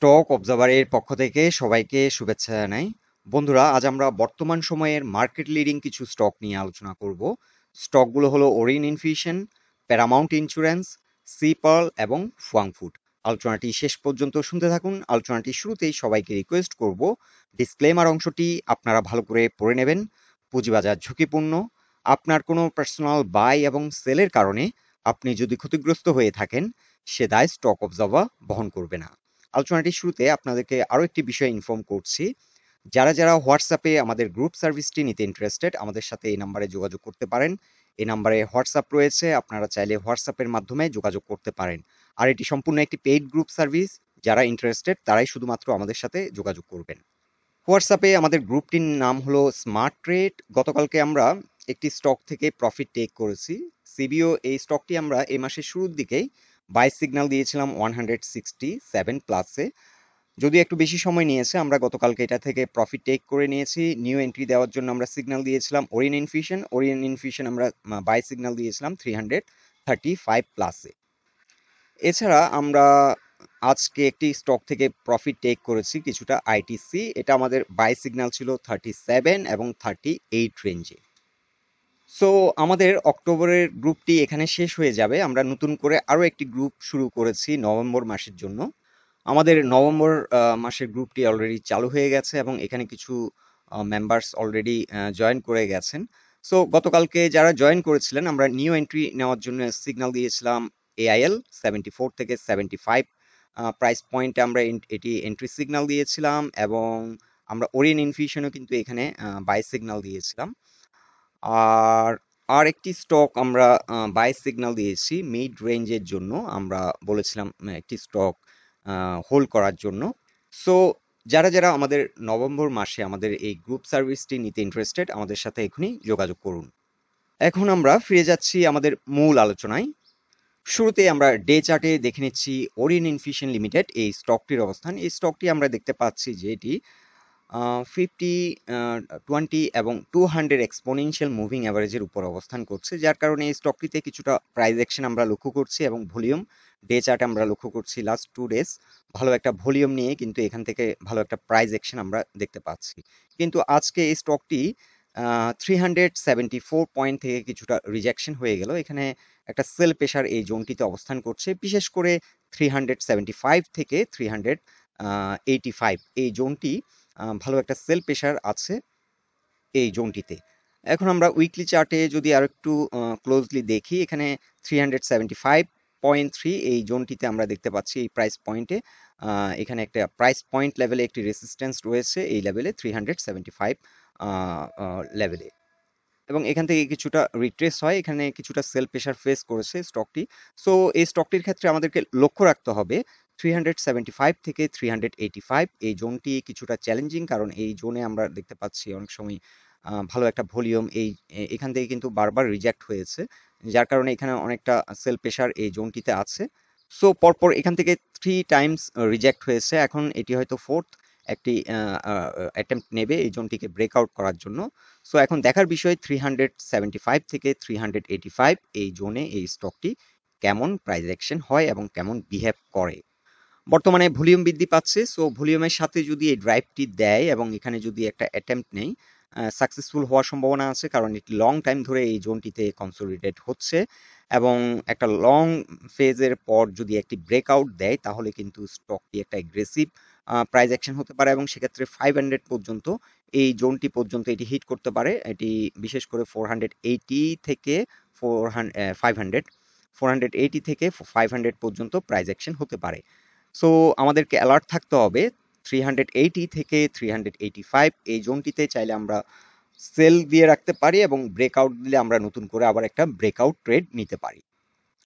Stock অবজারভারের পক্ষ থেকে সবাইকে শুভেচ্ছা জানাই। বন্ধুরা, আজ আমরা বর্তমান সময়ের মার্কেট লিডিং কিছু স্টক নিয়ে আলোচনা করব। স্টকগুলো হলো Orion infusion, Paramount insurance, Sea Pearl এবং ফুয়াংফুড। আলোচনাটি শেষ পর্যন্ত শুনতে থাকুন। আলোচনাটি শুরুতেই সবাইকে রিকোয়েস্ট করব, ডিসক্লেমার অংশটি আপনারা ভালো করে পড়ে নেবেন। পুঁজিবাজার ঝুঁকিপূর্ণ। আপনার কোনো পার্সোনাল বাই এবং সেলের কারণে আপনি যদি ক্ষতিগ্রস্ত হয়ে থাকেন, সে দায় স্টক অবজারভার বহন করবে না। আলোচনাটির শুরুতে আপনাদেরকে আরো একটি বিষয় ইনফর্ম করছি। যারা যারা হোয়াটসঅ্যাপে আমাদের গ্রুপ সার্ভিসটি নিতে ইন্টারেস্টেড, আমাদের সাথে এই নাম্বারে যোগাযোগ করতে পারেন। এই নাম্বারে হোয়াটসঅ্যাপ রয়েছে, আপনারা চাইলে হোয়াটসঅ্যাপের মাধ্যমে যোগাযোগ করতে পারেন। আর এটি সম্পূর্ণ একটি পেইড গ্রুপ সার্ভিস। যারা ইন্টারেস্টেড তারাই শুধুমাত্র আমাদের সাথে যোগাযোগ করবেন। হোয়াটসঅ্যাপে আমাদের গ্রুপটির নাম হলো স্মার্ট ট্রেড। গতকালকে আমরা একটি স্টক থেকে প্রফিট টেক করেছি, সিবিও। এই স্টকটি আমরা এই মাসের শুরুর দিকেই বাই সিগন্যাল দিয়েছিলাম 167 প্লাসে। যদি একটু বেশি সময় নিয়েছে, আমরা গতকালকে এটা থেকে প্রফিট টেক করে নিয়েছি। নিউ এন্ট্রি দেওয়ার জন্য আমরা সিগন্যাল দিয়েছিলাম ওরিয়ন ইনফিউশন আমরা বাই সিগন্যাল দিয়েছিলাম 335 প্লাসে। এছাড়া আমরা আজকে একটি স্টক থেকে প্রফিট টেক করেছি কিছুটা, আইটিসি। এটা আমাদের বাই সিগন্যাল ছিল 37 এবং 38 রেঞ্জে। সো আমাদের অক্টোবরের গ্রুপটি এখানে শেষ হয়ে যাবে। আমরা নতুন করে আরো একটি গ্রুপ শুরু করেছি নভেম্বর মাসের জন্য। আমাদের নভেম্বর মাসের গ্রুপটি অলরেডি চালু হয়ে গেছে এবং এখানে কিছু মেম্বার্স অলরেডি জয়েন করে গেছেন। সো গতকালকে যারা জয়েন করেছিলেন, আমরা নিউ এন্ট্রি নেওয়ার জন্য সিগন্যাল দিয়েছিলাম এআইএল 74 থেকে 75 প্রাইস পয়েন্টে। আমরা এটি এন্ট্রি সিগন্যাল দিয়েছিলাম এবং আমরা ওরিয়ন ইনফিউশনও কিন্তু এখানে বাই সিগন্যাল দিয়েছিলাম। আর একটি স্টক আমরা বাই সিগন্যাল দিয়েছি মিড রেঞ্জের জন্য। আমরা বলেছিলাম একটি স্টক হোল্ড করার জন্য। সো যারা যারা আমাদের নভেম্বর মাসে আমাদের এই গ্রুপ সার্ভিসটি নিতে ইন্টারেস্টেড, আমাদের সাথে এখনই যোগাযোগ করুন। এখন আমরা ফিরে যাচ্ছি আমাদের মূল আলোচনায়। শুরুতে আমরা ডে চার্টে দেখে নিচ্ছি ওরিয়ন ইনফিউশন লিমিটেড এই স্টকটির অবস্থান। এই স্টকটি আমরা দেখতে পাচ্ছি যে এটি 50, 20 এবং 200 এক্সপোনেনশিয়াল মুভিং অ্যাভারেজের উপর অবস্থান করছে, যার কারণে এই স্টকটিতে কিছুটা প্রাইস অ্যাকশন আমরা লক্ষ্য করছি এবং ভলিউম ডে চার্টে আমরা লক্ষ্য করছি লাস্ট 2 ডেজ ভালো একটা ভলিউম নিয়ে কিন্তু এখান থেকে ভালো একটা প্রাইস অ্যাকশন আমরা দেখতে পাচ্ছি। কিন্তু আজকে এই স্টকটি 374 পয়েন্ট থেকে কিছুটা রিজেকশন হয়ে গেল। এখানে একটা সেল প্রেশার এই জোনটিতে অবস্থান করছে, বিশেষ করে 375 থেকে 385 এই জোনটি ভালো একটা সেল প্রেশার আছে এই জোনটিতে। এখন আমরা উইকলি চার্টে যদি আর একটু ক্লোজলি দেখি, এখানে 375.3 এই জোনটিতে আমরা দেখতে পাচ্ছি এই প্রাইস পয়েন্টে। এখানে একটা প্রাইস পয়েন্ট লেভেলে একটি রেসিস্ট্যান্স রয়েছে এই লেভেলে 375 লেভেলে, এবং এখান থেকে কিছুটা রিট্রেস হয়। এখানে কিছুটা সেল প্রেশার ফেস করেছে স্টকটি। সো এই স্টকটির ক্ষেত্রে আমাদেরকে লক্ষ্য রাখতে হবে 375 থেকে 385 এই জোনটি কিছুটা চ্যালেঞ্জিং, কারণ এই জোনে আমরা দেখতে পাচ্ছি অনেক সময় ভালো একটা ভলিউম এখান থেকে কিন্তু বারবার রিজেক্ট হয়েছে, যার কারণে এখানে অনেকটা সেল প্রেশার এই জোনটিতে আছে। সো পরপর এখান থেকে 3 টাইমস রিজেক্ট হয়েছে। এখন এটি হয়তো ফোর্থ একটি অ্যাটেম্প্ট নেবে এই জোনটিকে ব্রেকআউট করার জন্য। সো এখন দেখার বিষয় 375 থেকে 385 এই জোনে এই স্টকটি কেমন প্রাইস অ্যাকশন হয় এবং কেমন বিহেভ করে। বর্তমানে ভলিউম বৃদ্ধি পাচ্ছে, সো ভলিউমের সাথে যদি এই ড্রাইভটি দেয় এবং এখানে যদি একটা অ্যাটেম্প্ট নেই, সাকসেসফুল হওয়ার সম্ভাবনা আছে, কারণ এটি লং টাইম ধরে এই জোনটিতে কনসলিডেট হচ্ছে এবং একটা লং ফেজের পর যদি একটি ব্রেকআউট দেয় তাহলে কিন্তু স্টকটি একটা এগ্রেসিভ প্রাইস অ্যাকশন হতে পারে এবং সেক্ষেত্রে 500 পর্যন্ত এই জোনটি পর্যন্ত এটি হিট করতে পারে। এটি বিশেষ করে 480 থেকে 480 থেকে 500 পর্যন্ত প্রাইস অ্যাকশন হতে পারে। সো আমাদেরকে অ্যালার্ট থাকতে হবে 380 থেকে 385 এই জোনটিতে। চাইলে আমরা সেল দিয়ে রাখতে পারি এবং ব্রেকআউট দিলে আমরা নতুন করে আবার একটা ব্রেকআউট ট্রেড নিতে পারি।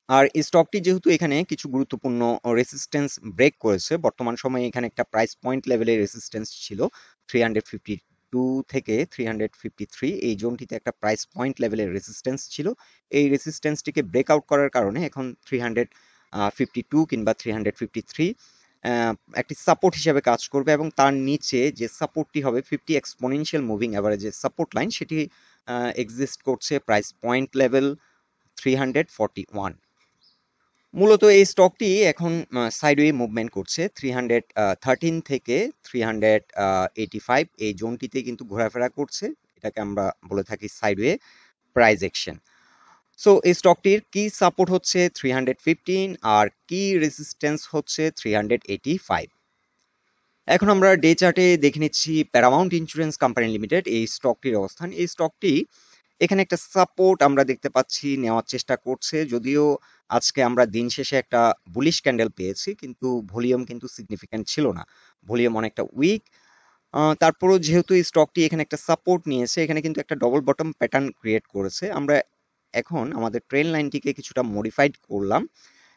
আর এই স্টকটি যেহেতু এখানে কিছু গুরুত্বপূর্ণ রেসিস্ট্যান্স ব্রেক করেছে, বর্তমান সময়ে এখানে একটা প্রাইস পয়েন্ট লেভেলের রেসিস্ট্যান্স ছিল 352 থেকে 353 এই জোনটিতে একটা প্রাইস পয়েন্ট লেভেলের রেসিস্ট্যান্স ছিল। এই রেসিস্ট্যান্সটিকে ব্রেকআউট করার কারণে এখন 352 কিংবা 353 একটি সাপোর্ট হিসেবে কাজ করবে এবং তার নিচে যে সাপোর্টটি হবে 50 এক্সপোনেনশিয়াল মুভিং অ্যাভারেজের সাপোর্ট লাইন, সেটি এক্সিস্ট করছে প্রাইস পয়েন্ট লেভেল 341। মূলত এই স্টকটি এখন সাইডওয়ে মুভমেন্ট করছে 313 থেকে 385 এই জোনটিতে কিন্তু ঘোরাফেরা করছে। এটাকে আমরা বলে থাকি সাইডওয়ে প্রাইস অ্যাকশন। সো এই স্টকটির কি সাপোর্ট হচ্ছে 315 আর কি রেজিস্ট্যান্স হচ্ছে 385। এখন আমরা ডে চার্টে দেখে নিচ্ছি প্যারামাউন্ট ইন্স্যুরেন্স কোম্পানি লিমিটেড এই স্টকটির অবস্থান। এই স্টকটি এখানে একটা সাপোর্ট আমরা দেখতে পাচ্ছি, নেওয়ার চেষ্টা করছে, যদিও আজকে আমরা দিন শেষে একটা বুলিশ ক্যান্ডেল পেয়েছি, কিন্তু ভলিউম কিন্তু সিগনিফিক্যান্ট ছিল না, ভলিউম অনেকটা উইক। তারপরও যেহেতু এই স্টকটি এখানে একটা সাপোর্ট নিয়েছে, এখানে কিন্তু একটা ডবল বটম প্যাটার্ন ক্রিয়েট করেছে। আমরা এখন আমাদের ট্রেন লাইনটিকে কিছুটা মডিফাইড করলাম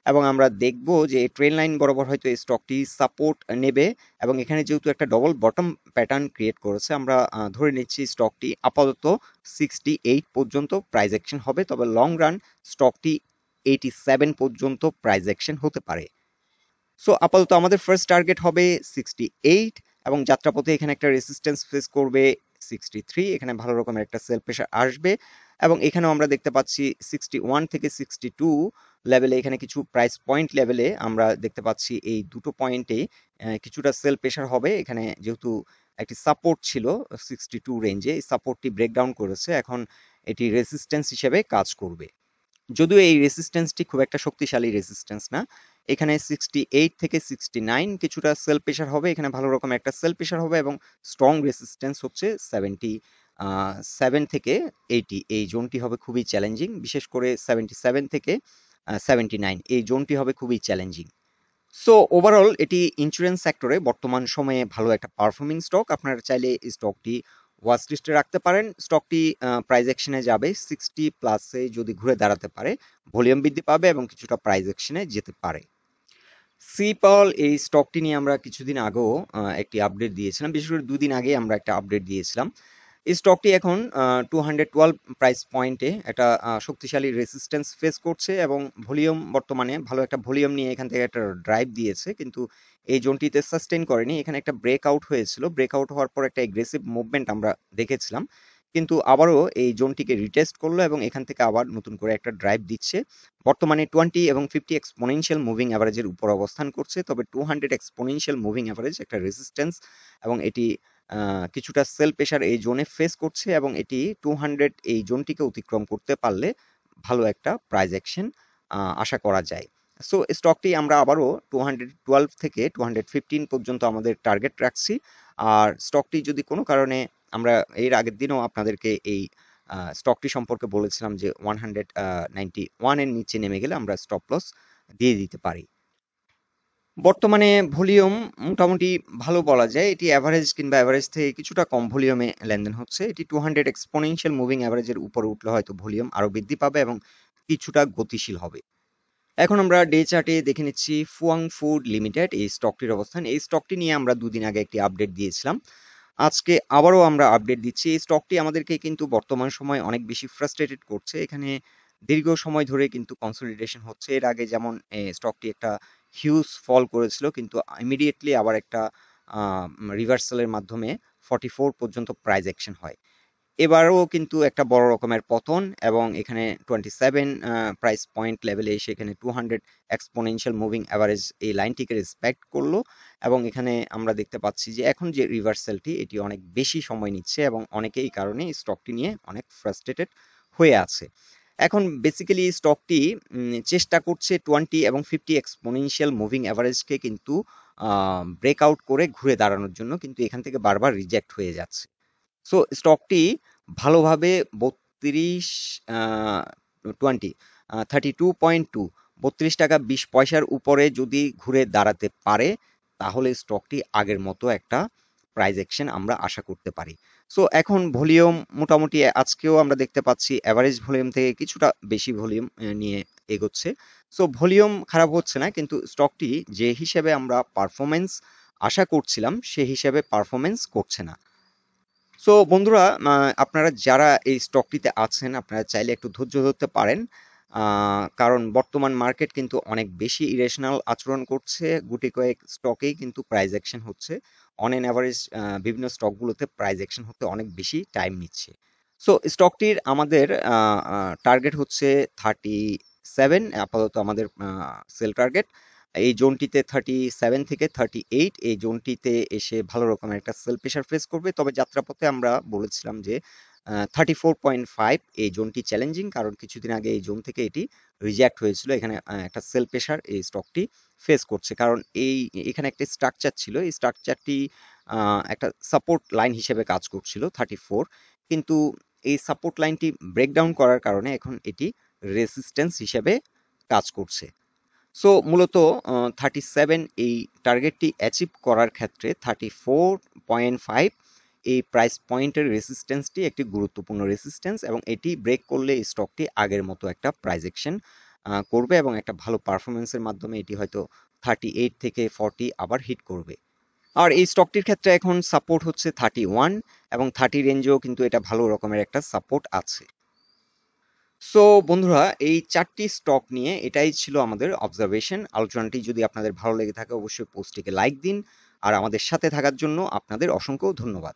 এবং আমরা দেখব যে এই ট্রেন লাইন বরাবর হয়তো এই স্টকটি সাপোর্ট নেবে এবং এখানে যেহেতু একটা ডবল বটম প্যাটার্ন ক্রিয়েট করেছে, আমরা ধরে নিচ্ছি স্টকটি আপাতত 68 পর্যন্ত প্রাইস অ্যাকশন হবে, তবে লং রান স্টকটি 87 পর্যন্ত প্রাইস অ্যাকশন হতে পারে। সো আপাতত আমাদের ফার্স্ট টার্গেট হবে 68 এবং যাত্রাপথে এখানে একটা রেসিস্ট্যান্স ফেস করবে 63, এখানে ভালো রকমের একটা সেল প্রেশার আসবে এবং এখানেও আমরা দেখতে পাচ্ছি 61 থেকে 62 লেভেলে, এখানে কিছু প্রাইস পয়েন্ট লেভেলে আমরা দেখতে পাচ্ছি এই দুটো পয়েন্টে কিছুটা সেল প্রেশার হবে। এখানে যেহেতু একটি সাপোর্ট ছিল 62 রেঞ্জে, এই সাপোর্টটি ব্রেকডাউন করেছে, এখন এটি রেসিস্ট্যান্স হিসেবে কাজ করবে। যদিও এই রেসিস্ট্যান্সটি খুব একটা শক্তিশালী রেসিস্ট্যান্স না, এখানে 68 থেকে 69 কিছুটা সেল প্রেশার হবে, এখানে ভালো রকম একটা সেল প্রেশার হবে এবং স্ট্রং রেসিস্ট্যান্স হচ্ছে 77 থেকে 80, এই জোনটি হবে খুবই চ্যালেঞ্জিং, বিশেষ করে 77 থেকে 79 এই জোনটি হবে খুবই চ্যালেঞ্জিং। সো ওভারঅল এটি ইন্স্যুরেন্স সেক্টরে বর্তমান সময়ে ভালো একটা পারফর্মিং স্টক, আপনারা চাইলে এই স্টকটি ওয়াচ লিস্টে রাখতে পারেন। স্টকটি প্রাইস অ্যাকশনে যাবে 60 প্লাসে, যদি ঘুরে দাঁড়াতে পারে ভলিউম বৃদ্ধি পাবে এবং কিছুটা প্রাইস অ্যাকশনে যেতে পারে। সিপার্ল এই স্টকটি নিয়ে আমরা কিছুদিন আগেও একটি আপডেট দিয়েছিলাম, বিশেষ করে দুদিন আগে আমরা একটা আপডেট দিয়েছিলাম। এই স্টকটি এখন 212 প্রাইস পয়েন্টে একটা শক্তিশালী রেসিস্ট্যান্স ফেস করছে এবং ভলিউম বর্তমানে ভালো একটা ভলিউম নিয়ে এখান থেকে একটা ড্রাইভ দিয়েছে, কিন্তু এই জোনটিতে সাস্টেইন করেনি। এখানে একটা ব্রেকআউট হয়েছিল, ব্রেকআউট হওয়ার পর একটা এগ্রেসিভ মুভমেন্ট আমরা দেখেছিলাম, কিন্তু আবারও এই জোনটিকে রিটেস্ট করলো এবং এখান থেকে আবার নতুন করে একটা ড্রাইভ দিচ্ছে। বর্তমানে 20 এবং 50 এক্সপোনেনশিয়াল মুভিং অ্যাভারেজের উপর অবস্থান করছে, তবে 200 এক্সপোনেনশিয়াল মুভিং অ্যাভারেজ একটা রেজিস্ট্যান্স এবং এটি কিছুটা সেল প্রেশার এই জোনে ফেস করছে এবং এটি 200 এই জোনটিকে অতিক্রম করতে পারলে ভালো একটা প্রাইস অ্যাকশন আশা করা যায়। সো স্টকটি আমরা আবারও 212 থেকে 215 পর্যন্ত আমাদের টার্গেট রাখছি। আর স্টকটি যদি কোনো কারণে, আমরা এর আগের দিনও আপনাদেরকে এই স্টকটি সম্পর্কে বলেছিলাম যে 191 এর নিচে নেমে গেলে আমরা স্টপ লস দিয়ে দিতে পারি। বর্তমানে ভলিউম মোটামুটি ভালো বলা যায়, এটি অ্যাভারেজ কিংবা অ্যাভারেজ থেকে কিছুটা কম ভলিউমে লেনদেন হচ্ছে। এটি 200 এক্সপোনেনশিয়াল মুভিং অ্যাভারেজের উপরে উঠলে হয়তো ভলিউম আরো বৃদ্ধি পাবে এবং কিছুটা গতিশীল হবে। এখন আমরা ডে চার্টে দেখে নিচ্ছি ফুয়াং ফুড লিমিটেড এই স্টকটির অবস্থান। এই স্টকটি নিয়ে আমরা দুদিন আগে একটি আপডেট দিয়েছিলাম, আজকে আবারও আমরা আপডেট দিচ্ছি। এই স্টকটি আমাদেরকে কিন্তু বর্তমান সময় অনেক বেশি ফ্রাস্ট্রেটেড করছে, এখানে দীর্ঘ সময় ধরে কিন্তু কনসলিডেশন হচ্ছে। এর আগে যেমন স্টকটি একটা হিউজ ফল করেছিল, কিন্তু ইমিডিয়েটলি আবার একটা রিভার্সালের মাধ্যমে 44 পর্যন্ত প্রাইস অ্যাকশন হয়। এবারও কিন্তু একটা বড় রকমের পতন এবং এখানে 27 প্রাইস পয়েন্ট লেভেলে এসে এখানে 200 এক্সপোনেনশিয়াল মুভিং অ্যাভারেজ এই লাইনটিকে রেসপেক্ট করলো এবং এখানে আমরা দেখতে পাচ্ছি যে এখন যে রিভার্সালটি এটি অনেক বেশি সময় নিচ্ছে এবং অনেকে এই কারণে স্টকটি নিয়ে অনেক ফ্রাস্ট্রেটেড হয়ে আছে। এখন বেসিক্যালি স্টকটি চেষ্টা করছে 20 এবং 50 এক্সপোনেনশিয়াল মুভিং অ্যাভারেজকে কিন্তু ব্রেকআউট করে ঘুরে দাঁড়ানোর জন্য, কিন্তু এখান থেকে বারবার রিজেক্ট হয়ে যাচ্ছে। সো স্টকটি ভালোভাবে 32 টোয়েন্টি 32.2 32 টাকা 20 পয়সার উপরে যদি ঘুরে দাঁড়াতে পারে, তাহলে স্টকটি আগের মতো একটা প্রাইস অ্যাকশন আমরা আশা করতে পারি। সো এখন ভলিউম মোটামুটি আজকেও আমরা দেখতে পাচ্ছি অ্যাভারেজ ভলিউম থেকে কিছুটা বেশি ভলিউম নিয়ে এগোচ্ছে। সো ভলিউম খারাপ হচ্ছে না, কিন্তু স্টকটি যে হিসেবে আমরা পারফরমেন্স আশা করছিলাম সে হিসেবে পারফরমেন্স করছে না। সো বন্ধুরা, আপনারা যারা এই স্টকটিতে আছেন আপনারা চাইলে একটু ধৈর্য ধরতে পারেন, কারণ বর্তমান মার্কেট কিন্তু অনেক বেশি ইরেশনাল আচরণ করছে। গুটি কয়েক স্টকেই কিন্তু প্রাইস অ্যাকশন হচ্ছে, অন এন অ্যাভারেজ বিভিন্ন স্টকগুলোতে প্রাইস অ্যাকশন হতে অনেক বেশি টাইম নিচ্ছে। সো স্টকটির আমাদের টার্গেট হচ্ছে 37 আপাতত আমাদের সেল টার্গেট। এই জোনটিতে 37 থেকে 38 এই জোনটিতে এসে ভালো রকমের একটা সেল প্রেসার ফেস করবে। তবে যাত্রাপথে আমরা বলেছিলাম যে 34.5 এই জোনটি চ্যালেঞ্জিং, কারণ কিছুদিন আগে এই জোন থেকে এটি রিজেক্ট হয়েছিল। এখানে একটা সেল প্রেসার এই স্টকটি ফেস করছে, কারণ এখানে একটা স্ট্রাকচার ছিল, এই স্ট্রাকচারটি একটা সাপোর্ট লাইন হিসেবে কাজ করছিল 34, কিন্তু এই সাপোর্ট লাইনটি ব্রেকডাউন করার কারণে এখন এটি রেসিস্ট্যান্স হিসেবে কাজ করছে। সো মূলত 37 এই টার্গেটটি অ্যাচিভ করার ক্ষেত্রে 34.5 এই প্রাইস পয়েন্টের রেসিস্ট্যান্সটি একটি গুরুত্বপূর্ণ রেসিস্ট্যান্স, এবং এটি ব্রেক করলে এই স্টকটি আগের মতো একটা প্রাইস অ্যাকশন করবে এবং একটা ভালো পারফরমেন্সের মাধ্যমে এটি হয়তো 38 থেকে 40 আবার হিট করবে। আর এই স্টকটির ক্ষেত্রে এখন সাপোর্ট হচ্ছে 31 এবং 30 রেঞ্জেও কিন্তু এটা ভালো রকমের একটা সাপোর্ট আছে। সো বন্ধুরা, এই 4টি স্টক নিয়ে এটাই ছিল আমাদের অবজারভেশন। আলোচনাটি যদি আপনাদের ভালো লেগে থাকে অবশ্যই পোস্টটিকে লাইক দিন, আর আমাদের সাথে থাকার জন্য আপনাদের অসংখ্য ধন্যবাদ।